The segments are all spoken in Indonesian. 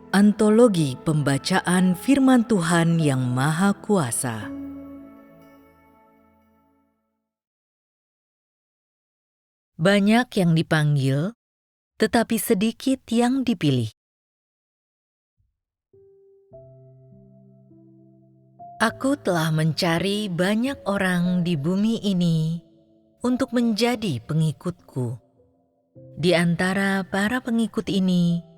Antologi Pembacaan Firman Tuhan yang Maha Kuasa. Banyak yang dipanggil, tetapi sedikit yang dipilih. Aku telah mencari banyak orang di bumi ini untuk menjadi pengikutku. Di antara para pengikut ini,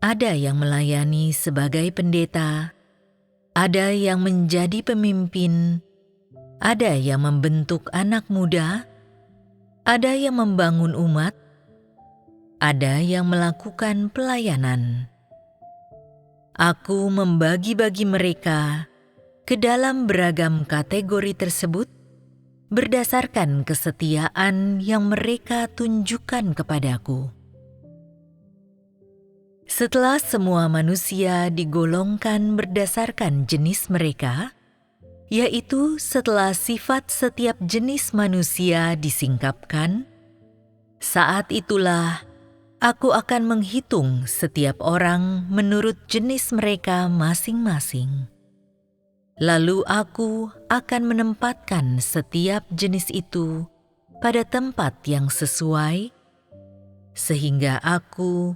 ada yang melayani sebagai pendeta, ada yang menjadi pemimpin, ada yang membentuk anak muda, ada yang membangun umat, ada yang melakukan pelayanan. Aku membagi-bagi mereka ke dalam beragam kategori tersebut berdasarkan kesetiaan yang mereka tunjukkan kepadaku. Setelah semua manusia digolongkan berdasarkan jenis mereka, yaitu setelah sifat setiap jenis manusia disingkapkan, saat itulah aku akan menghitung setiap orang menurut jenis mereka masing-masing. Lalu aku akan menempatkan setiap jenis itu pada tempat yang sesuai, sehingga aku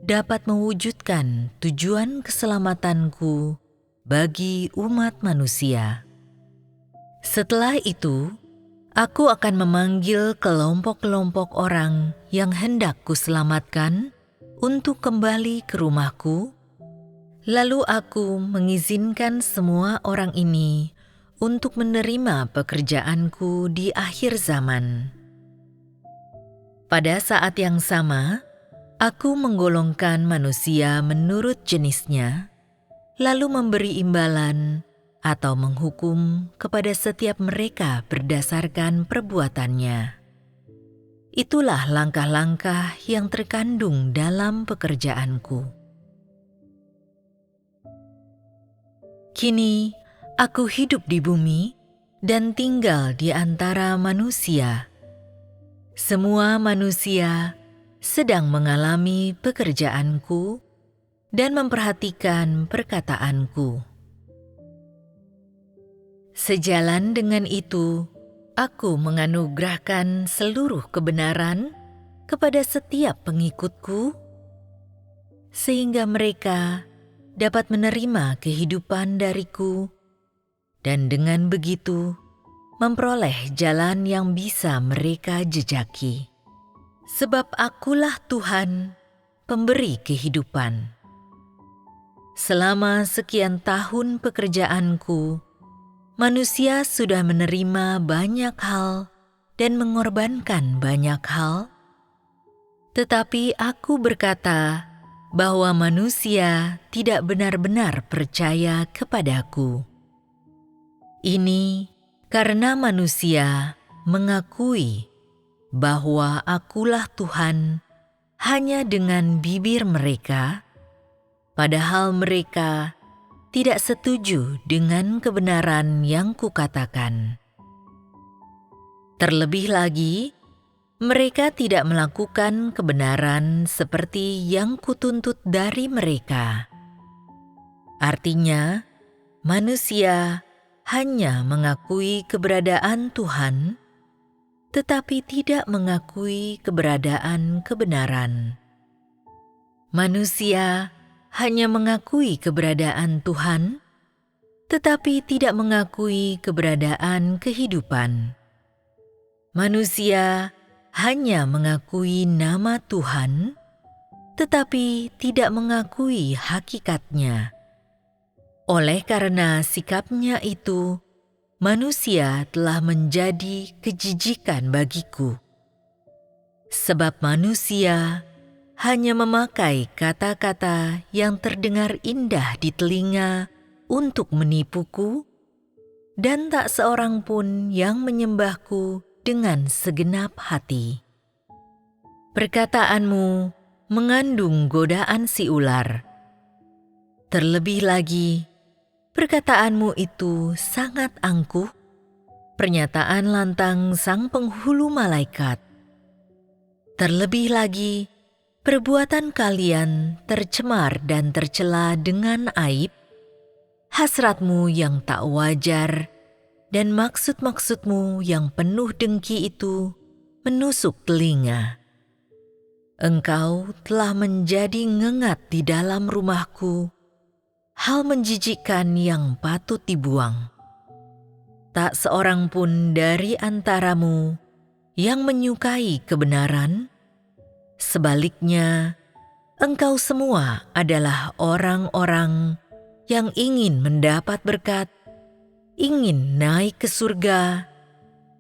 dapat mewujudkan tujuan keselamatanku bagi umat manusia. Setelah itu, aku akan memanggil kelompok-kelompok orang yang hendak kuselamatkan untuk kembali ke rumahku, lalu aku mengizinkan semua orang ini untuk menerima pekerjaanku di akhir zaman. Pada saat yang sama, aku menggolongkan manusia menurut jenisnya, lalu memberi imbalan atau menghukum kepada setiap mereka berdasarkan perbuatannya. Itulah langkah-langkah yang terkandung dalam pekerjaanku. Kini aku hidup di bumi dan tinggal di antara manusia. Semua manusia sedang mengalami pekerjaanku dan memperhatikan perkataanku. Sejalan dengan itu, aku menganugerahkan seluruh kebenaran kepada setiap pengikutku, sehingga mereka dapat menerima kehidupan dariku, dan dengan begitu memperoleh jalan yang bisa mereka jejaki. Sebab akulah Tuhan, pemberi kehidupan. Selama sekian tahun pekerjaanku, manusia sudah menerima banyak hal dan mengorbankan banyak hal. Tetapi aku berkata bahwa manusia tidak benar-benar percaya kepadaku. Ini karena manusia mengakui bahwa akulah Tuhan hanya dengan bibir mereka, padahal mereka tidak setuju dengan kebenaran yang kukatakan. Terlebih lagi, mereka tidak melakukan kebenaran seperti yang kutuntut dari mereka. Artinya, manusia hanya mengakui keberadaan Tuhan, tetapi tidak mengakui keberadaan kebenaran. Manusia hanya mengakui keberadaan Tuhan, tetapi tidak mengakui keberadaan kehidupan. Manusia hanya mengakui nama Tuhan, tetapi tidak mengakui hakikatnya. Oleh karena sikapnya itu, manusia telah menjadi kejijikan bagiku. Sebab manusia hanya memakai kata-kata yang terdengar indah di telinga untuk menipuku, dan tak seorang pun yang menyembahku dengan segenap hati. Perkataanmu mengandung godaan si ular. Terlebih lagi, perkataanmu itu sangat angkuh, pernyataan lantang sang penghulu malaikat. Terlebih lagi, perbuatan kalian tercemar dan tercela dengan aib, hasratmu yang tak wajar dan maksud-maksudmu yang penuh dengki itu menusuk telinga. Engkau telah menjadi ngengat di dalam rumahku, hal menjijikkan yang patut dibuang. Tak seorang pun dari antaramu yang menyukai kebenaran. Sebaliknya, engkau semua adalah orang-orang yang ingin mendapat berkat, ingin naik ke surga,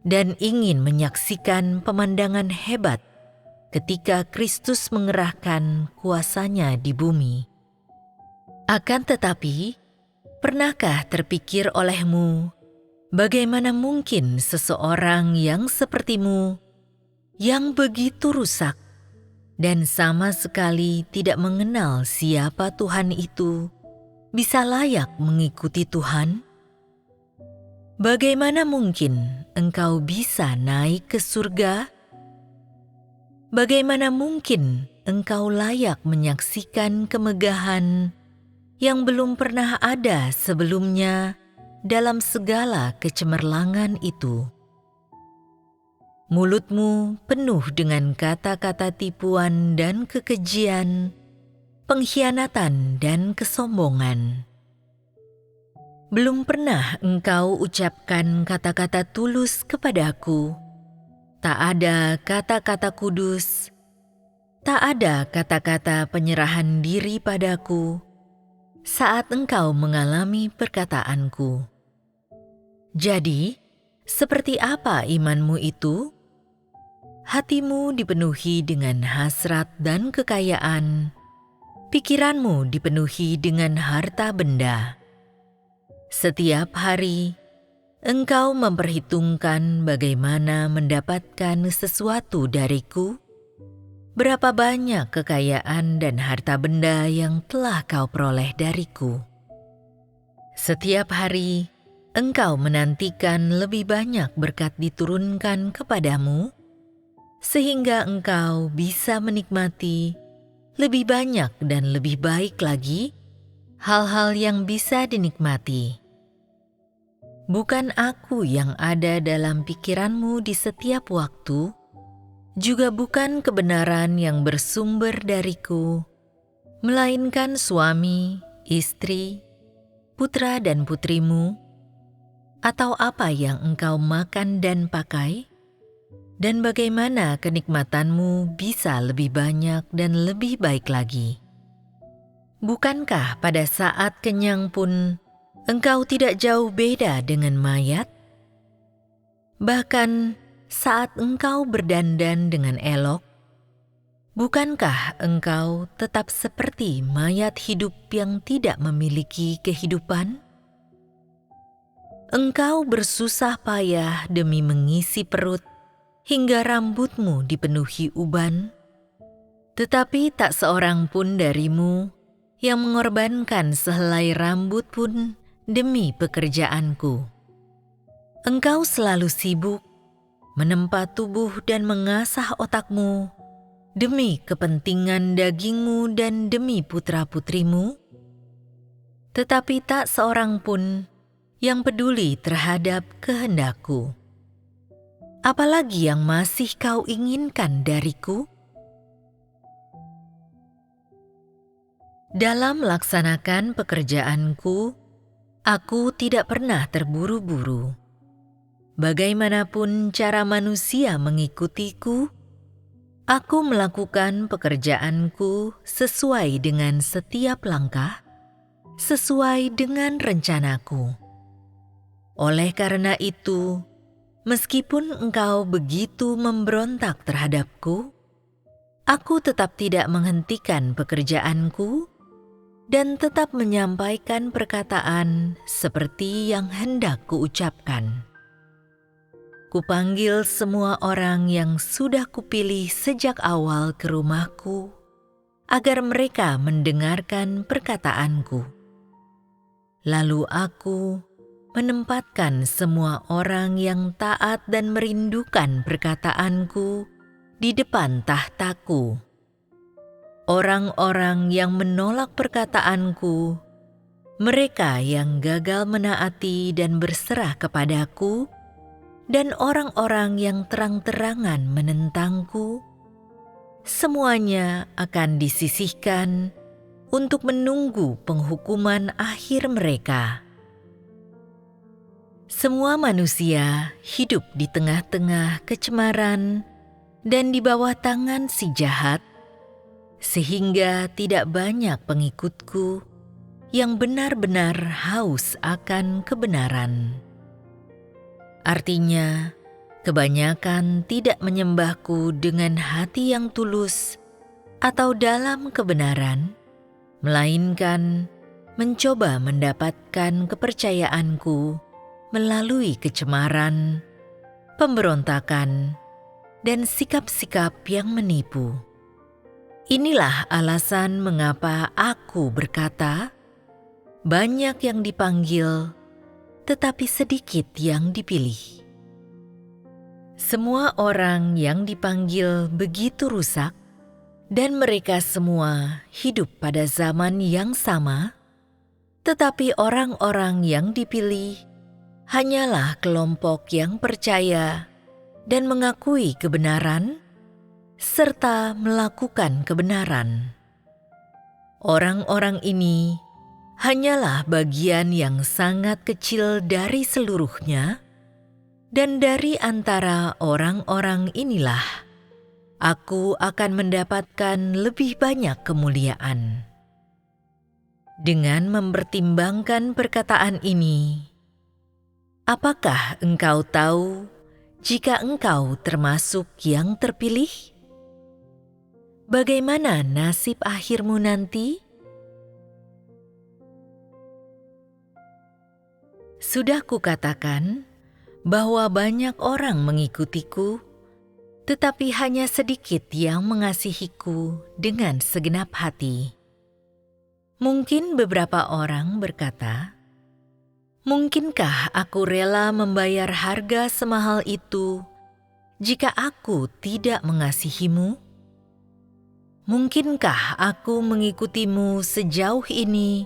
dan ingin menyaksikan pemandangan hebat ketika Kristus mengerahkan kuasanya di bumi. Akan tetapi, pernahkah terpikir olehmu bagaimana mungkin seseorang yang sepertimu, yang begitu rusak dan sama sekali tidak mengenal siapa Tuhan itu, bisa layak mengikuti Tuhan? Bagaimana mungkin engkau bisa naik ke surga? Bagaimana mungkin engkau layak menyaksikan kemegahan yang belum pernah ada sebelumnya dalam segala kecemerlangan itu? Mulutmu penuh dengan kata-kata tipuan dan kekejian, pengkhianatan dan kesombongan. Belum pernah engkau ucapkan kata-kata tulus kepadaku. Tak ada kata-kata kudus, tak ada kata-kata penyerahan diri padaku saat engkau mengalami perkataanku. Jadi, seperti apa imanmu itu? Hatimu dipenuhi dengan hasrat dan kekayaan, pikiranmu dipenuhi dengan harta benda. Setiap hari, engkau memperhitungkan bagaimana mendapatkan sesuatu dariku. Berapa banyak kekayaan dan harta benda yang telah kau peroleh dariku. Setiap hari, engkau menantikan lebih banyak berkat diturunkan kepadamu, sehingga engkau bisa menikmati lebih banyak dan lebih baik lagi hal-hal yang bisa dinikmati. Bukan aku yang ada dalam pikiranmu di setiap waktu, juga bukan kebenaran yang bersumber dariku, melainkan suami, istri, putra dan putrimu, atau apa yang engkau makan dan pakai, dan bagaimana kenikmatanmu bisa lebih banyak dan lebih baik lagi. Bukankah pada saat kenyang pun engkau tidak jauh beda dengan mayat? Bahkan saat engkau berdandan dengan elok, bukankah engkau tetap seperti mayat hidup yang tidak memiliki kehidupan? Engkau bersusah payah demi mengisi perut, hingga rambutmu dipenuhi uban, tetapi tak seorang pun darimu yang mengorbankan sehelai rambut pun demi pekerjaanku. Engkau selalu sibuk menempa tubuh dan mengasah otakmu demi kepentingan dagingmu dan demi putra-putrimu, tetapi tak seorang pun yang peduli terhadap kehendakku. Apalagi yang masih kau inginkan dariku? Dalam melaksanakan pekerjaanku, aku tidak pernah terburu-buru. Bagaimanapun cara manusia mengikutiku, aku melakukan pekerjaanku sesuai dengan setiap langkah, sesuai dengan rencanaku. Oleh karena itu, meskipun engkau begitu memberontak terhadapku, aku tetap tidak menghentikan pekerjaanku dan tetap menyampaikan perkataan seperti yang hendak kuucapkan. Kupanggil semua orang yang sudah kupilih sejak awal ke rumahku, agar mereka mendengarkan perkataanku. Lalu aku menempatkan semua orang yang taat dan merindukan perkataanku di depan tahtaku. orang-orang yang menolak perkataanku, mereka yang gagal menaati dan berserah kepadaku, dan orang-orang yang terang-terangan menentangku, semuanya akan disisihkan untuk menunggu penghukuman akhir mereka. Semua manusia hidup di tengah-tengah kecemaran dan di bawah tangan si jahat, sehingga tidak banyak pengikutku yang benar-benar haus akan kebenaran. Artinya, kebanyakan tidak menyembahku dengan hati yang tulus atau dalam kebenaran, melainkan mencoba mendapatkan kepercayaanku melalui kecemaran, pemberontakan, dan sikap-sikap yang menipu. Inilah alasan mengapa aku berkata, banyak yang dipanggil, tetapi sedikit yang dipilih. Semua orang yang dipanggil begitu rusak, dan mereka semua hidup pada zaman yang sama, tetapi orang-orang yang dipilih hanyalah kelompok yang percaya dan mengakui kebenaran, serta melakukan kebenaran. Orang-orang ini hanyalah bagian yang sangat kecil dari seluruhnya, dan dari antara orang-orang inilah aku akan mendapatkan lebih banyak kemuliaan. Dengan mempertimbangkan perkataan ini, apakah engkau tahu jika engkau termasuk yang terpilih? Bagaimana nasib akhirmu nanti? Sudah kukatakan bahwa banyak orang mengikutiku, tetapi hanya sedikit yang mengasihiku dengan segenap hati. Mungkin beberapa orang berkata, "Mungkinkah aku rela membayar harga semahal itu jika aku tidak mengasihimu? Mungkinkah aku mengikutimu sejauh ini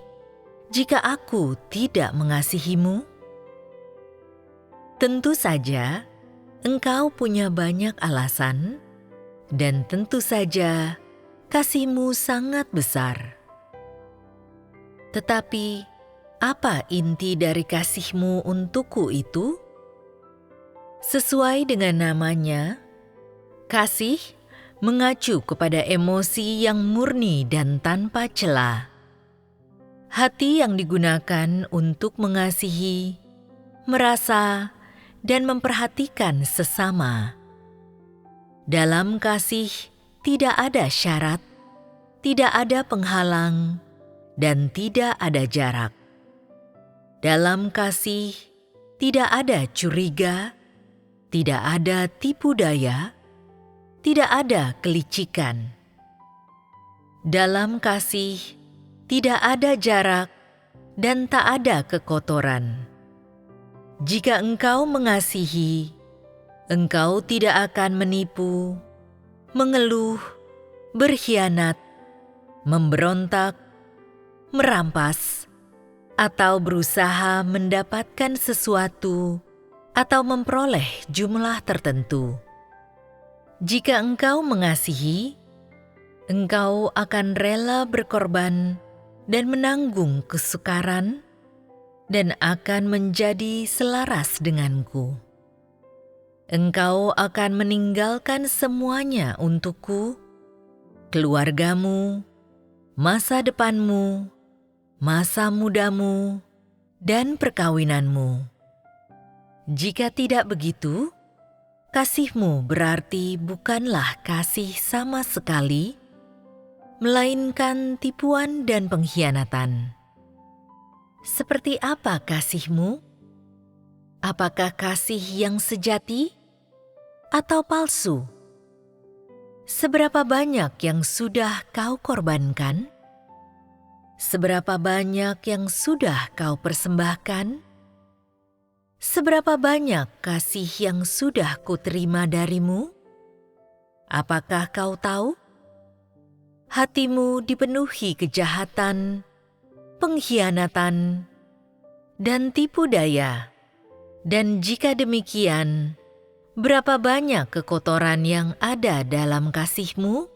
jika aku tidak mengasihimu?" Tentu saja, engkau punya banyak alasan, dan tentu saja kasihmu sangat besar. Tetapi, apa inti dari kasihmu untukku itu? Sesuai dengan namanya, kasih mengacu kepada emosi yang murni dan tanpa cela. Hati yang digunakan untuk mengasihi, merasa, dan memperhatikan sesama. Dalam kasih tidak ada syarat, tidak ada penghalang, dan tidak ada jarak. Dalam kasih tidak ada curiga, tidak ada tipu daya, tidak ada kelicikan. Dalam kasih tidak ada jarak dan tak ada kekotoran. Jika engkau mengasihi, engkau tidak akan menipu, mengeluh, berkhianat, memberontak, merampas, atau berusaha mendapatkan sesuatu atau memperoleh jumlah tertentu. Jika engkau mengasihi, engkau akan rela berkorban dan menanggung kesukaran, dan akan menjadi selaras denganku. Engkau akan meninggalkan semuanya untukku, keluargamu, masa depanmu, masa mudamu, dan perkawinanmu. Jika tidak begitu, kasihmu berarti bukanlah kasih sama sekali, melainkan tipuan dan pengkhianatan. Seperti apa kasihmu? Apakah kasih yang sejati atau palsu? Seberapa banyak yang sudah kau korbankan? Seberapa banyak yang sudah kau persembahkan? Seberapa banyak kasih yang sudah kuterima darimu? Apakah kau tahu? hatimu dipenuhi kejahatan, pengkhianatan, dan tipu daya. Dan jika demikian, berapa banyak kekotoran yang ada dalam kasihmu?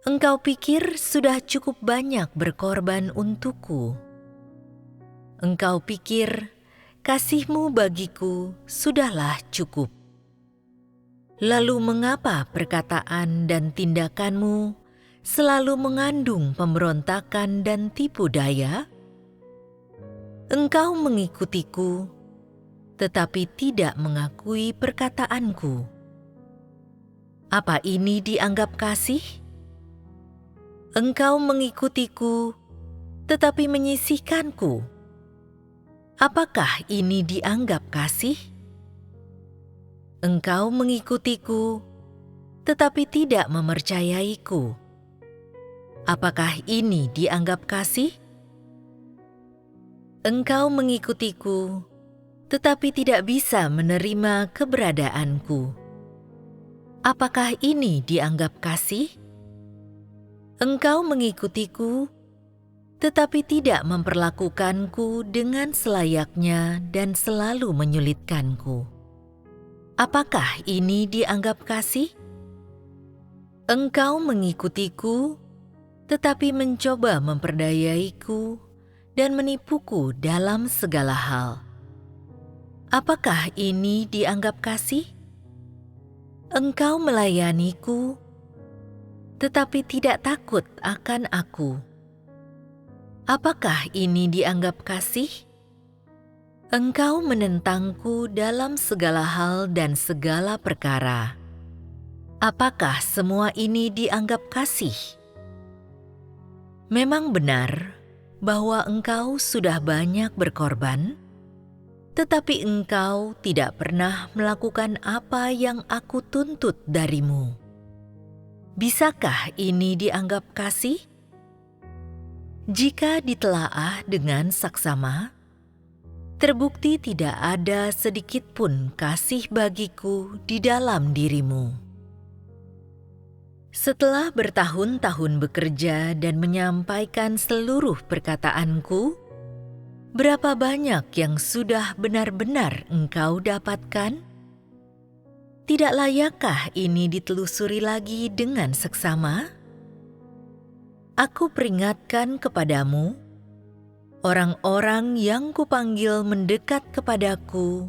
Engkau pikir sudah cukup banyak berkorban untukku. Engkau pikir kasihmu bagiku sudahlah cukup. Lalu mengapa perkataan dan tindakanmu selalu mengandung pemberontakan dan tipu daya? Engkau mengikutiku, tetapi tidak mengakui perkataanku. Apa ini dianggap kasih? Engkau mengikutiku, tetapi menyisihkanku. Apakah ini dianggap kasih? Engkau mengikutiku, tetapi tidak mempercayaiku. Apakah ini dianggap kasih? Engkau mengikutiku, tetapi tidak bisa menerima keberadaanku. Apakah ini dianggap kasih? Engkau mengikutiku, tetapi tidak memperlakukanku dengan selayaknya dan selalu menyulitkanku. Apakah ini dianggap kasih? Engkau mengikutiku, tetapi mencoba memperdayaiku dan menipuku dalam segala hal. Apakah ini dianggap kasih? Engkau melayaniku, tetapi tidak takut akan aku. Apakah ini dianggap kasih? Engkau menentangku dalam segala hal dan segala perkara. Apakah semua ini dianggap kasih? Memang benar bahwa engkau sudah banyak berkorban, tetapi engkau tidak pernah melakukan apa yang aku tuntut darimu. Bisakah ini dianggap kasih? Jika ditelaah dengan saksama, terbukti tidak ada sedikit pun kasih bagiku di dalam dirimu. Setelah bertahun-tahun bekerja dan menyampaikan seluruh perkataanku, berapa banyak yang sudah benar-benar engkau dapatkan? Tidak layakkah ini ditelusuri lagi dengan seksama? Aku peringatkan kepadamu, orang-orang yang kupanggil mendekat kepadaku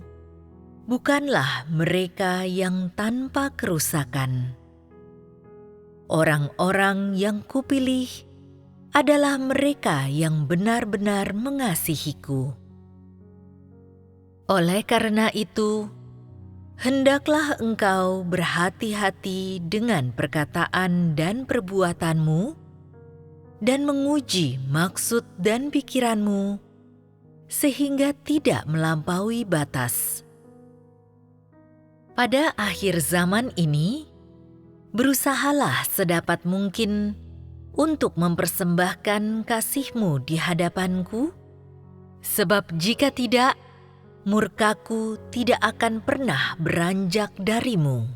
bukanlah mereka yang tanpa kerusakan. Orang-orang yang kupilih adalah mereka yang benar-benar mengasihiku. Oleh karena itu, hendaklah engkau berhati-hati dengan perkataan dan perbuatanmu dan menguji maksud dan pikiranmu sehingga tidak melampaui batas. Pada akhir zaman ini, berusahalah sedapat mungkin untuk mempersembahkan kasihmu di hadapanku, sebab jika tidak, murkaku tidak akan pernah beranjak darimu.